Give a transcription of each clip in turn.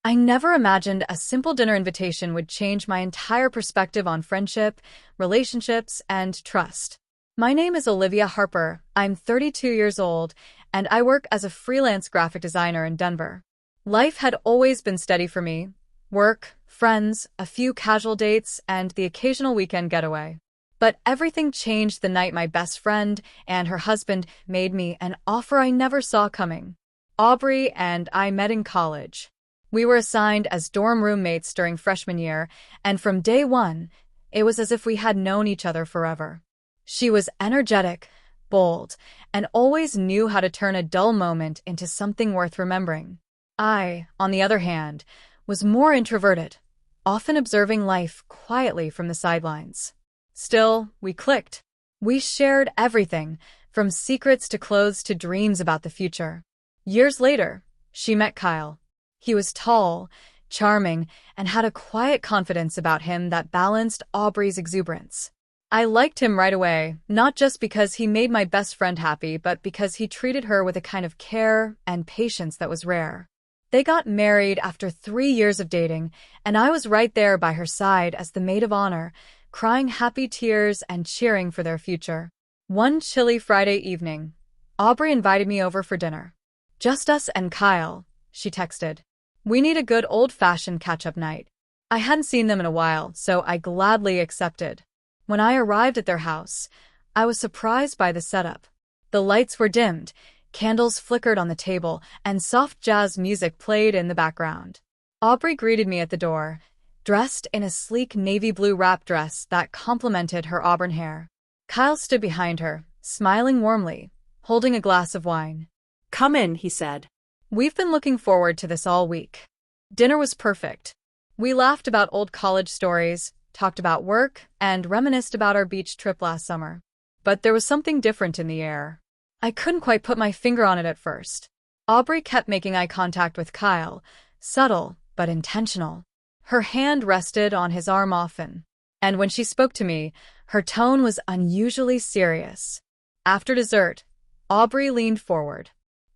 I never imagined a simple dinner invitation would change my entire perspective on friendship, relationships, and trust. My name is Olivia Harper. I'm 32 years old, and I work as a freelance graphic designer in Denver. Life had always been steady for me: work, friends, a few casual dates, and the occasional weekend getaway. But everything changed the night my best friend and her husband made me an offer I never saw coming. Aubrey and I met in college. We were assigned as dorm roommates during freshman year, and from day one, it was as if we had known each other forever. She was energetic, bold, and always knew how to turn a dull moment into something worth remembering. I, on the other hand, was more introverted, often observing life quietly from the sidelines. Still, we clicked. We shared everything, from secrets to clothes to dreams about the future. Years later, she met Kyle. He was tall, charming, and had a quiet confidence about him that balanced Aubrey's exuberance. I liked him right away, not just because he made my best friend happy, but because he treated her with a kind of care and patience that was rare. They got married after 3 years of dating, and I was right there by her side as the maid of honor, crying happy tears and cheering for their future. One chilly Friday evening, Aubrey invited me over for dinner. "Just us and Kyle," she texted. "We need a good old-fashioned catch-up night." I hadn't seen them in a while, so I gladly accepted. When I arrived at their house, I was surprised by the setup. The lights were dimmed, candles flickered on the table, and soft jazz music played in the background. Aubrey greeted me at the door, dressed in a sleek navy blue wrap dress that complemented her auburn hair. Kyle stood behind her, smiling warmly, holding a glass of wine. "Come in," he said. "We've been looking forward to this all week." Dinner was perfect. We laughed about old college stories, talked about work, and reminisced about our beach trip last summer. But there was something different in the air. I couldn't quite put my finger on it at first. Aubrey kept making eye contact with Kyle, subtle but intentional. Her hand rested on his arm often, and when she spoke to me, her tone was unusually serious. After dessert, Aubrey leaned forward.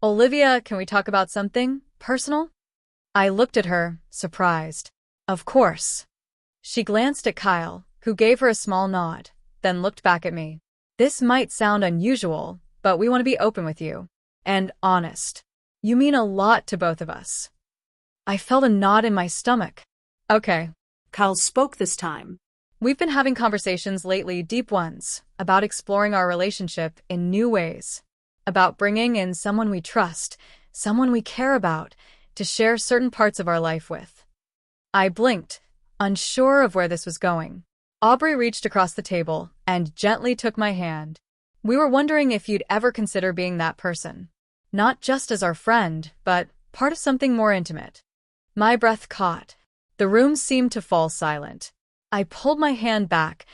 "Olivia, can we talk about something personal?" I looked at her, surprised. "Of course." She glanced at Kyle, who gave her a small nod, then looked back at me. "This might sound unusual, but we want to be open with you. And honest. You mean a lot to both of us." I felt a knot in my stomach. "Okay." Kyle spoke this time. "We've been having conversations lately, deep ones, about exploring our relationship in new ways. About bringing in someone we trust, someone we care about, to share certain parts of our life with." I blinked, unsure of where this was going. Aubrey reached across the table and gently took my hand. "We were wondering if you'd ever consider being that person. Not just as our friend, but part of something more intimate." My breath caught. The room seemed to fall silent. I pulled my hand back,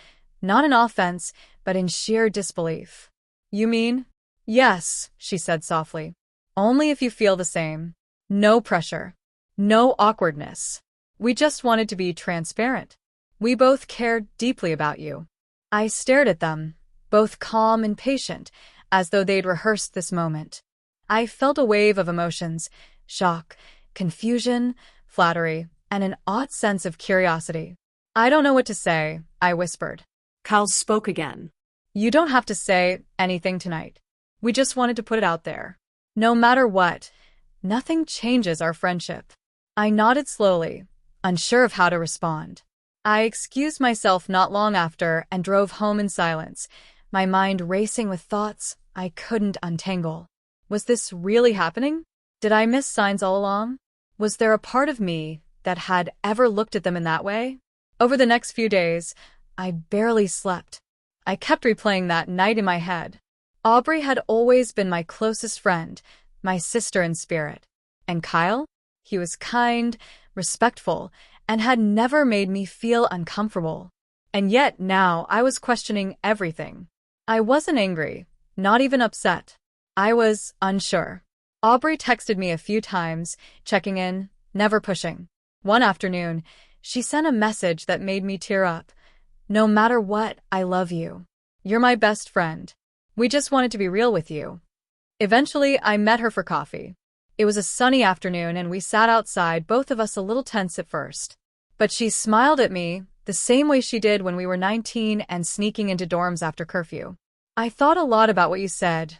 not in offense, but in sheer disbelief. "You mean?" "Yes," she said softly. "Only if you feel the same. No pressure. No awkwardness. We just wanted to be transparent. We both cared deeply about you." I stared at them, both calm and patient, as though they'd rehearsed this moment. I felt a wave of emotions: shock, confusion, flattery, and an odd sense of curiosity. "I don't know what to say," I whispered. Kyle spoke again. "You don't have to say anything tonight. We just wanted to put it out there. No matter what, nothing changes our friendship." I nodded slowly, unsure of how to respond. I excused myself not long after and drove home in silence, my mind racing with thoughts I couldn't untangle. Was this really happening? Did I miss signs all along? Was there a part of me that had ever looked at them in that way? Over the next few days, I barely slept. I kept replaying that night in my head. Aubrey had always been my closest friend, my sister in spirit. And Kyle? He was kind, respectful, and had never made me feel uncomfortable. And yet now I was questioning everything. I wasn't angry, not even upset. I was unsure. Aubrey texted me a few times, checking in, never pushing. One afternoon, she sent a message that made me tear up. "No matter what, I love you. You're my best friend. We just wanted to be real with you." Eventually, I met her for coffee. It was a sunny afternoon and we sat outside, both of us a little tense at first. But she smiled at me, the same way she did when we were 19 and sneaking into dorms after curfew. "I thought a lot about what you said,"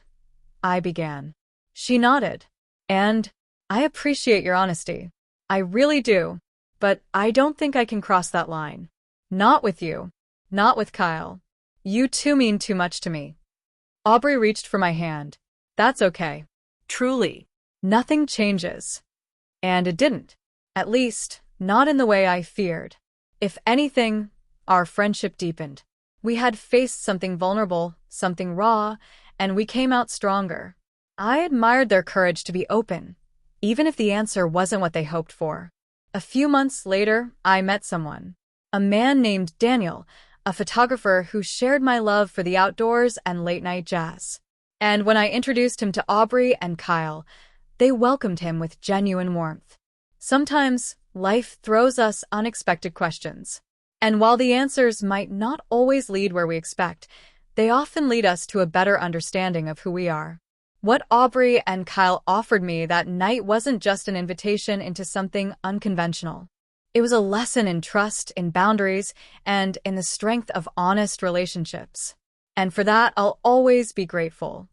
I began. She nodded. "And I appreciate your honesty. I really do. But I don't think I can cross that line. Not with you. Not with Kyle. You two mean too much to me." Aubrey reached for my hand. "That's okay. Truly. Nothing changes." And it didn't. At least, not in the way I feared. If anything, our friendship deepened. We had faced something vulnerable, something raw, and we came out stronger. I admired their courage to be open, even if the answer wasn't what they hoped for. A few months later, I met someone. A man named Daniel, a photographer who shared my love for the outdoors and late-night jazz. And when I introduced him to Aubrey and Kyle, they welcomed him with genuine warmth. Sometimes, life throws us unexpected questions. And while the answers might not always lead where we expect, they often lead us to a better understanding of who we are. What Aubrey and Kyle offered me that night wasn't just an invitation into something unconventional. It was a lesson in trust, in boundaries, and in the strength of honest relationships. And for that, I'll always be grateful.